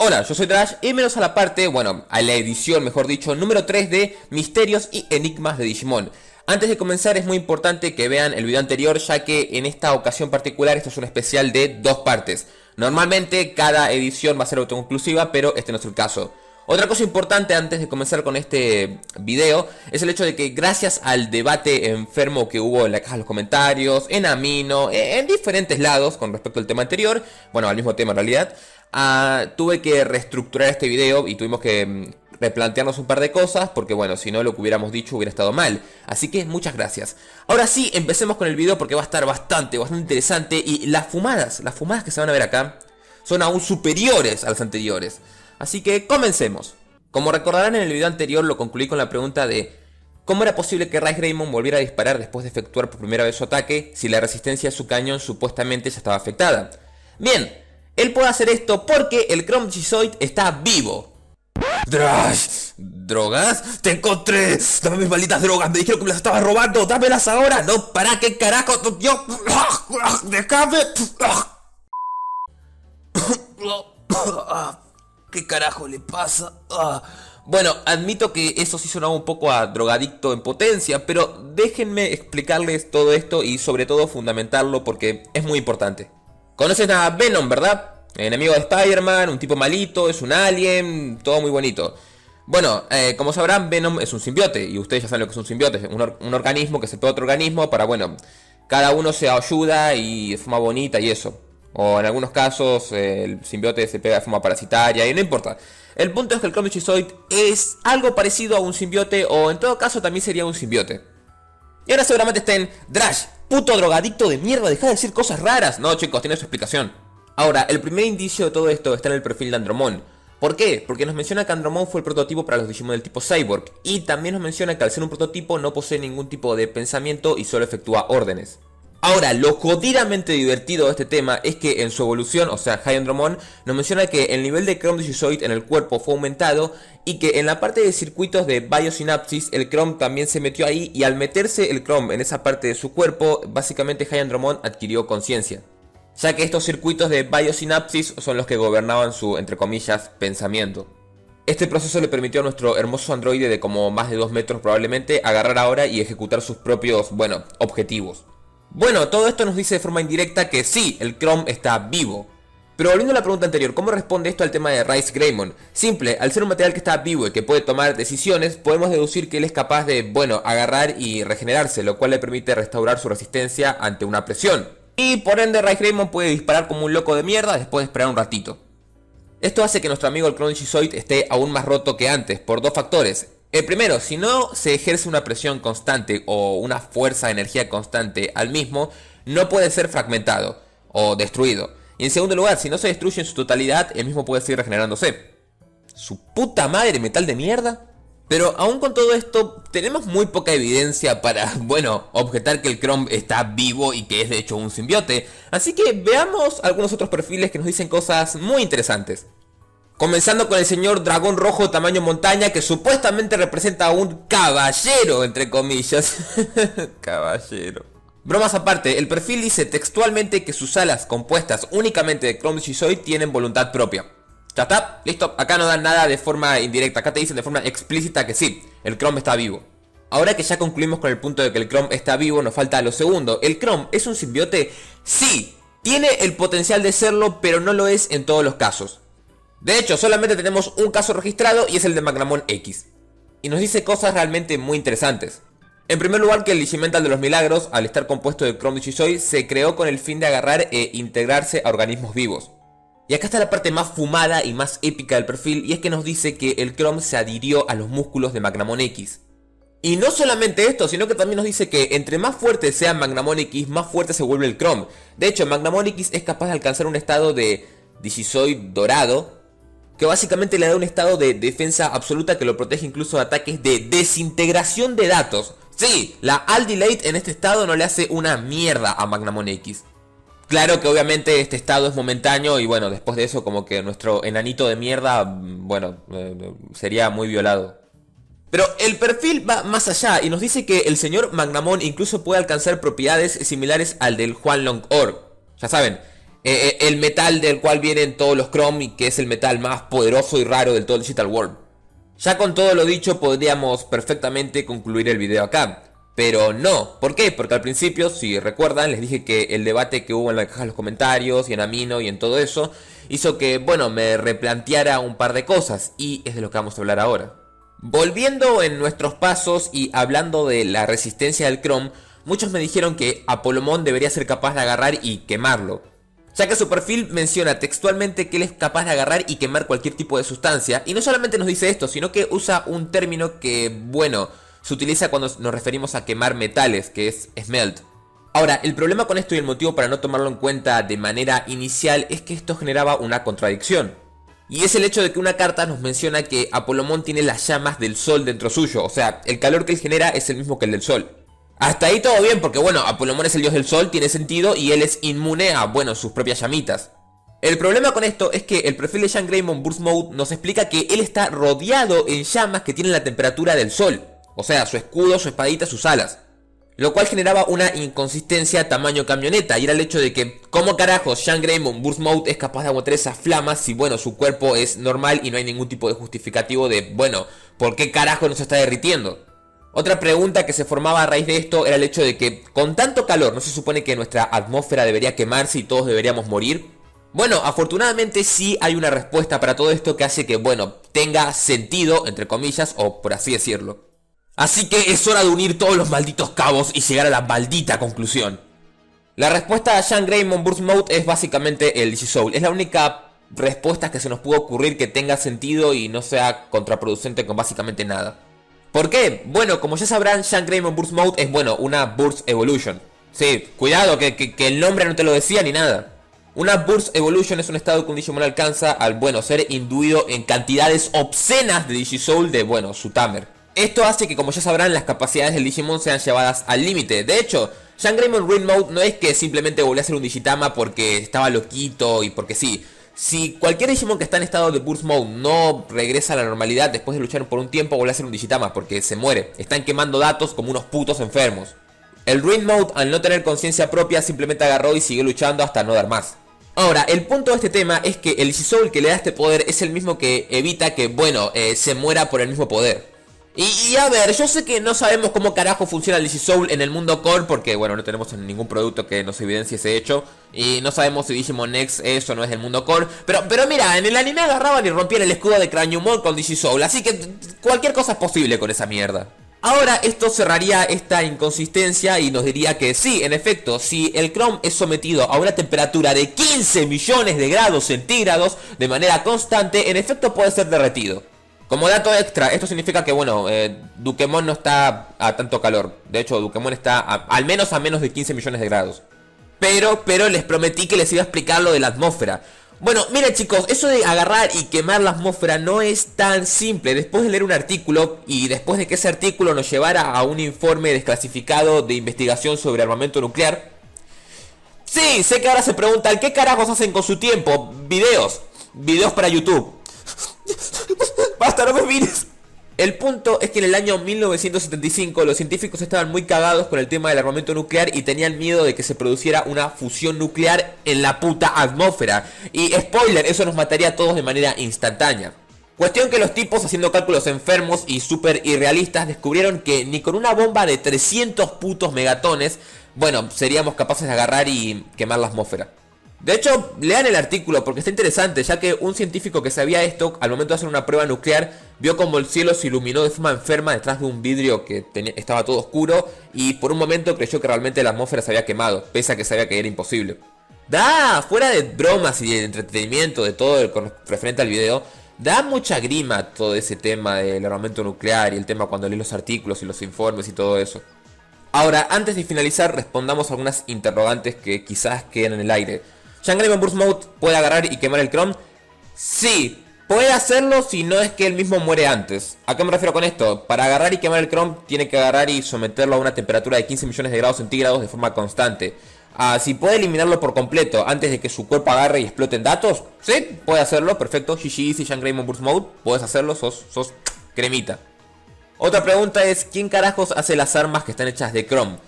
Hola, yo soy Drash y bienvenidos a la parte, bueno, a la edición, mejor dicho, número 3 de Misterios y Enigmas de Digimon. Antes de comenzar es muy importante que vean el video anterior, ya que en esta ocasión particular esto es un especial de dos partes. Normalmente cada edición va a ser autoconclusiva, pero este no es el caso. Otra cosa importante antes de comenzar con este video es el hecho de que gracias al debate enfermo que hubo en la caja de los comentarios, en Amino, en diferentes lados con respecto al tema anterior, bueno, al mismo tema en realidad, tuve que reestructurar este video y tuvimos que replantearnos un par de cosas porque bueno, si no lo que hubiéramos dicho hubiera estado mal. Así que muchas gracias. Ahora sí, empecemos con el video porque va a estar bastante interesante y las fumadas que se van a ver acá son aún superiores a las anteriores. Así que comencemos. Como recordarán, en el video anterior lo concluí con la pregunta de ¿cómo era posible que Rice Greymon volviera a disparar después de efectuar por primera vez su ataque si la resistencia de su cañón supuestamente ya estaba afectada? Bien, él puede hacer esto porque el Chrome Gizoid está vivo. Drash, ¿drogas? ¡Te encontré! ¡Dame mis malditas drogas! Me dijeron que me las estabas robando. ¡Dámelas ahora! ¡No, para! ¿Qué carajo? ¡Yo! ¡Déjame! ¿Qué carajo le pasa? Bueno, admito que eso sí sonaba un poco a drogadicto en potencia, pero déjenme explicarles todo esto y sobre todo fundamentarlo porque es muy importante. Conocen a Venom, ¿verdad? Enemigo de Spider-Man, un tipo malito, es un alien, todo muy bonito. Bueno, como sabrán, Venom es un simbiote, y ustedes ya saben lo que es un simbiote, es un organismo que se pega a otro organismo para, bueno, cada uno se ayuda y de forma bonita y eso. O en algunos casos el simbiote se pega de forma parasitaria y no importa. El punto es que el Chrome Gizoid es algo parecido a un simbiote o en todo caso también sería un simbiote. Y ahora seguramente estén, Drash, puto drogadicto de mierda, deja de decir cosas raras. No chicos, tiene su explicación. Ahora, el primer indicio de todo esto está en el perfil de Andromon. ¿Por qué? Porque nos menciona que Andromon fue el prototipo para los Digimon del tipo Cyborg. Y también nos menciona que al ser un prototipo no posee ningún tipo de pensamiento y solo efectúa órdenes. Ahora, lo jodidamente divertido de este tema es que en su evolución, o sea, High Andromon, nos menciona que el nivel de Chrome Gizoid en el cuerpo fue aumentado y que en la parte de circuitos de biosinapsis el Chrome también se metió ahí y al meterse el Chrome en esa parte de su cuerpo, básicamente High Andromon adquirió conciencia. Ya que estos circuitos de biosinapsis son los que gobernaban su, entre comillas, pensamiento. Este proceso le permitió a nuestro hermoso androide de como más de 2 metros probablemente agarrar ahora y ejecutar sus propios, bueno, objetivos. Bueno, todo esto nos dice de forma indirecta que sí, el Chrome está vivo. Pero volviendo a la pregunta anterior, ¿cómo responde esto al tema de Rice Greymon? Simple, al ser un material que está vivo y que puede tomar decisiones, podemos deducir que él es capaz de, bueno, agarrar y regenerarse, lo cual le permite restaurar su resistencia ante una presión. Y por ende Rice Greymon puede disparar como un loco de mierda después de esperar un ratito. Esto hace que nuestro amigo el Chrome Gizoid esté aún más roto que antes, por dos factores. El primero, si no se ejerce una presión constante o una fuerza de energía constante al mismo, no puede ser fragmentado o destruido. Y en segundo lugar, si no se destruye en su totalidad, el mismo puede seguir regenerándose. ¡Su puta madre, metal de mierda! Pero aún con todo esto, tenemos muy poca evidencia para, bueno, objetar que el Chrome está vivo y que es de hecho un simbiote. Así que veamos algunos otros perfiles que nos dicen cosas muy interesantes. Comenzando con el señor dragón rojo tamaño montaña que supuestamente representa a un caballero, entre comillas. Caballero. Bromas aparte, el perfil dice textualmente que sus alas compuestas únicamente de Chrome Gizoid tienen voluntad propia. Ya está, listo, acá no dan nada de forma indirecta, acá te dicen de forma explícita que sí, el Chrome está vivo. Ahora que ya concluimos con el punto de que el Chrome está vivo, nos falta lo segundo. ¿El Chrome es un simbiote? Sí, tiene el potencial de serlo, pero no lo es en todos los casos. De hecho, solamente tenemos un caso registrado y es el de Magnamon X. Y nos dice cosas realmente muy interesantes. En primer lugar, que el Digimental de los Milagros, al estar compuesto de Chrome Gizoid, se creó con el fin de agarrar e integrarse a organismos vivos. Y acá está la parte más fumada y más épica del perfil, y es que nos dice que el Chrome se adhirió a los músculos de Magnamon X. Y no solamente esto, sino que también nos dice que entre más fuerte sea Magnamon X, más fuerte se vuelve el Chrome. De hecho, Magnamon X es capaz de alcanzar un estado de Digizoid dorado, que básicamente le da un estado de defensa absoluta que lo protege incluso de ataques de desintegración de datos. Sí, la Aldi-Late en este estado no le hace una mierda a Magnamon X. Claro que obviamente este estado es momentáneo y bueno, después de eso como que nuestro enanito de mierda, bueno, sería muy violado. Pero el perfil va más allá y nos dice que el señor Magnamon incluso puede alcanzar propiedades similares al del Huanglong Orb. Ya saben, el metal del cual vienen todos los Chrome y que es el metal más poderoso y raro del todo el Digital World. Ya con todo lo dicho podríamos perfectamente concluir el video acá. Pero no, ¿por qué? Porque al principio, si recuerdan, les dije que el debate que hubo en la caja de los comentarios y en Amino y en todo eso hizo que, bueno, me replanteara un par de cosas y es de lo que vamos a hablar ahora. Volviendo en nuestros pasos y hablando de la resistencia del Chrome, muchos me dijeron que Apolomon debería ser capaz de agarrar y quemarlo, ya que su perfil menciona textualmente que él es capaz de agarrar y quemar cualquier tipo de sustancia, y no solamente nos dice esto, sino que usa un término que, bueno, se utiliza cuando nos referimos a quemar metales, que es smelt. Ahora, el problema con esto y el motivo para no tomarlo en cuenta de manera inicial es que esto generaba una contradicción. Y es el hecho de que una carta nos menciona que Apolomon tiene las llamas del sol dentro suyo, o sea, el calor que él genera es el mismo que el del sol. Hasta ahí todo bien porque, bueno, Apolomon es el dios del sol, tiene sentido y él es inmune a, bueno, sus propias llamitas. El problema con esto es que el perfil de Jean Greymon Burst Mode nos explica que él está rodeado en llamas que tienen la temperatura del sol. O sea, su escudo, su espadita, sus alas. Lo cual generaba una inconsistencia tamaño camioneta. Y era el hecho de que, ¿cómo carajos Jean Greymon Burst Mode es capaz de aguantar esas flamas si, bueno, su cuerpo es normal y no hay ningún tipo de justificativo de, bueno, ¿por qué carajo no se está derritiendo? Otra pregunta que se formaba a raíz de esto era el hecho de que, con tanto calor, ¿no se supone que nuestra atmósfera debería quemarse y todos deberíamos morir? Bueno, afortunadamente sí hay una respuesta para todo esto que hace que, bueno, tenga sentido, entre comillas, o por así decirlo. Así que es hora de unir todos los malditos cabos y llegar a la maldita conclusión. La respuesta a Jean Greymon Burst Mode es básicamente el Digisoul. Es la única respuesta que se nos pudo ocurrir que tenga sentido y no sea contraproducente con básicamente nada. ¿Por qué? Bueno, como ya sabrán, Jean Greymon Burst Mode es, bueno, una Burst Evolution. Sí, cuidado, que el nombre no te lo decía ni nada. Una Burst Evolution es un estado que un Digimon alcanza al, bueno, ser induido en cantidades obscenas de Digisoul de, bueno, su Tamer. Esto hace que, como ya sabrán, las capacidades del Digimon sean llevadas al límite. De hecho, Jean Greymon Ring Mode no es que simplemente volvió a ser un Digitama porque estaba loquito y porque sí. Si cualquier Digimon que está en estado de Burst Mode no regresa a la normalidad después de luchar por un tiempo, vuelve a ser un Digitama porque se muere. Están quemando datos como unos putos enfermos. El Ring Mode, al no tener conciencia propia, simplemente agarró y siguió luchando hasta no dar más. Ahora, el punto de este tema es que el Digisoul que le da este poder es el mismo que evita que, bueno, se muera por el mismo poder. Y a ver, yo sé que no sabemos cómo carajo funciona el Digisoul en el mundo core porque, bueno, no tenemos ningún producto que nos evidencie ese hecho. Y no sabemos si Digimon X es o no es del mundo core. Pero mira, en el anime agarraban y rompían el escudo de Craniumon con Digisoul. Así que cualquier cosa es posible con esa mierda. Ahora esto cerraría esta inconsistencia y nos diría que sí, en efecto, si el Chrome es sometido a una temperatura de 15 millones de grados centígrados de manera constante, en efecto puede ser derretido. Como dato extra, esto significa que, bueno, Dukemon no está a tanto calor. De hecho, Dukemon está al menos a menos de 15 millones de grados. Pero les prometí que les iba a explicar lo de la atmósfera. Bueno, miren chicos, eso de agarrar y quemar la atmósfera no es tan simple. Después de leer un artículo y después de que ese artículo nos llevara a un informe desclasificado de investigación sobre armamento nuclear. Sí, sé que ahora se preguntan, ¿qué carajos hacen con su tiempo? Videos para YouTube. Basta, no me mires. El punto es que en el año 1975 los científicos estaban muy cagados con el tema del armamento nuclear y tenían miedo de que se produciera una fusión nuclear en la puta atmósfera. Y spoiler, eso nos mataría a todos de manera instantánea. Cuestión que los tipos, haciendo cálculos enfermos y súper irrealistas, descubrieron que ni con una bomba de 300 putos megatones, bueno, seríamos capaces de agarrar y quemar la atmósfera. De hecho, lean el artículo porque está interesante, ya que un científico que sabía esto, al momento de hacer una prueba nuclear, vio como el cielo se iluminó de forma enferma detrás de un vidrio que estaba todo oscuro y por un momento creyó que realmente la atmósfera se había quemado, pese a que sabía que era imposible. Fuera de bromas y de entretenimiento, de todo referente al video, da mucha grima todo ese tema del armamento nuclear y el tema cuando lees los artículos y los informes y todo eso. Ahora, antes de finalizar, respondamos algunas interrogantes que quizás queden en el aire. ¿Jean Greymon Burst Mode puede agarrar y quemar el Chrome? Sí, puede hacerlo si no es que él mismo muere antes. ¿A qué me refiero con esto? Para agarrar y quemar el Chrome tiene que agarrar y someterlo a una temperatura de 15 millones de grados centígrados de forma constante. Si puede eliminarlo por completo antes de que su cuerpo agarre y exploten datos, sí, puede hacerlo, perfecto. GG y Jean Greymon Burst Mode, puedes hacerlo, sos cremita. Otra pregunta es, ¿quién carajos hace las armas que están hechas de Chrome?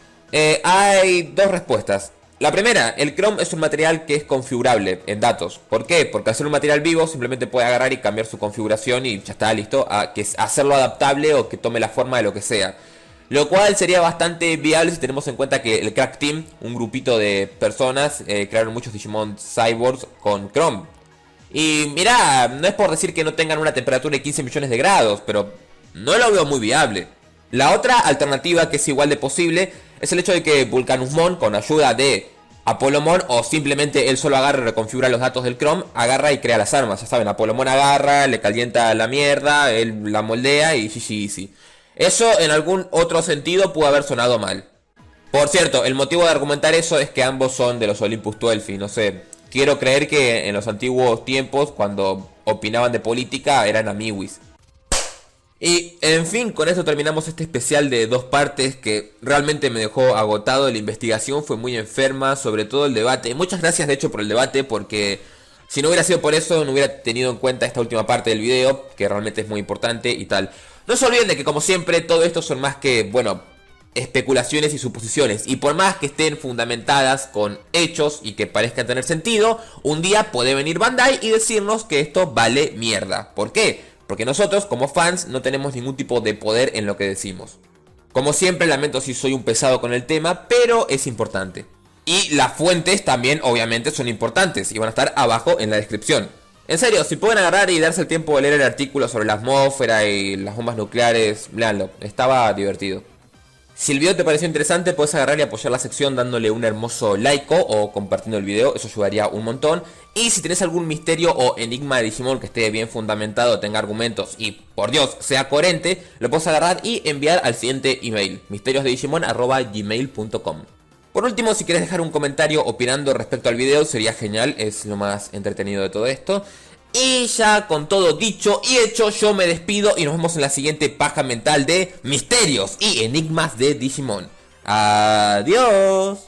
Hay dos respuestas. La primera, el Chrome es un material que es configurable en datos. ¿Por qué? Porque al ser un material vivo simplemente puede agarrar y cambiar su configuración y ya está listo, a que hacerlo adaptable o que tome la forma de lo que sea. Lo cual sería bastante viable si tenemos en cuenta que el Crack Team, un grupito de personas, crearon muchos Digimon Cyborgs con Chrome. Y mirá, no es por decir que no tengan una temperatura de 15 millones de grados, pero no lo veo muy viable. La otra alternativa que es igual de posible es el hecho de que Vulcanusmon, con ayuda de Apollomon, o simplemente él solo agarra y reconfigura los datos del Chrome, agarra y crea las armas. Ya saben, Apollomon agarra, le calienta la mierda, él la moldea y GG easy. Eso en algún otro sentido pudo haber sonado mal. Por cierto, el motivo de argumentar eso es que ambos son de los Olympus 12 y no sé, quiero creer que en los antiguos tiempos, cuando opinaban de política, eran amiguis. Y en fin, con esto terminamos este especial de 2 partes que realmente me dejó agotado. La investigación fue muy enferma, sobre todo el debate. Muchas gracias de hecho por el debate, porque si no hubiera sido por eso no hubiera tenido en cuenta esta última parte del video, que realmente es muy importante y tal. No se olviden de que como siempre todo esto son más que, bueno, especulaciones y suposiciones. Y por más que estén fundamentadas con hechos y que parezcan tener sentido, un día puede venir Bandai y decirnos que esto vale mierda. ¿Por qué? Porque nosotros, como fans, no tenemos ningún tipo de poder en lo que decimos. Como siempre, lamento si soy un pesado con el tema, pero es importante. Y las fuentes también, obviamente, son importantes y van a estar abajo en la descripción. En serio, si pueden agarrar y darse el tiempo de leer el artículo sobre la atmósfera y las bombas nucleares, léanlo, estaba divertido. Si el video te pareció interesante, puedes agarrar y apoyar la sección dándole un hermoso like o compartiendo el video, eso ayudaría un montón. Y si tenés algún misterio o enigma de Digimon que esté bien fundamentado, tenga argumentos y, por Dios, sea coherente, lo puedes agarrar y enviar al siguiente email, misteriosdedigimon@gmail.com. Por último, si quieres dejar un comentario opinando respecto al video, sería genial, es lo más entretenido de todo esto. Y ya con todo dicho y hecho, yo me despido y nos vemos en la siguiente paja mental de misterios y enigmas de Digimon. Adiós.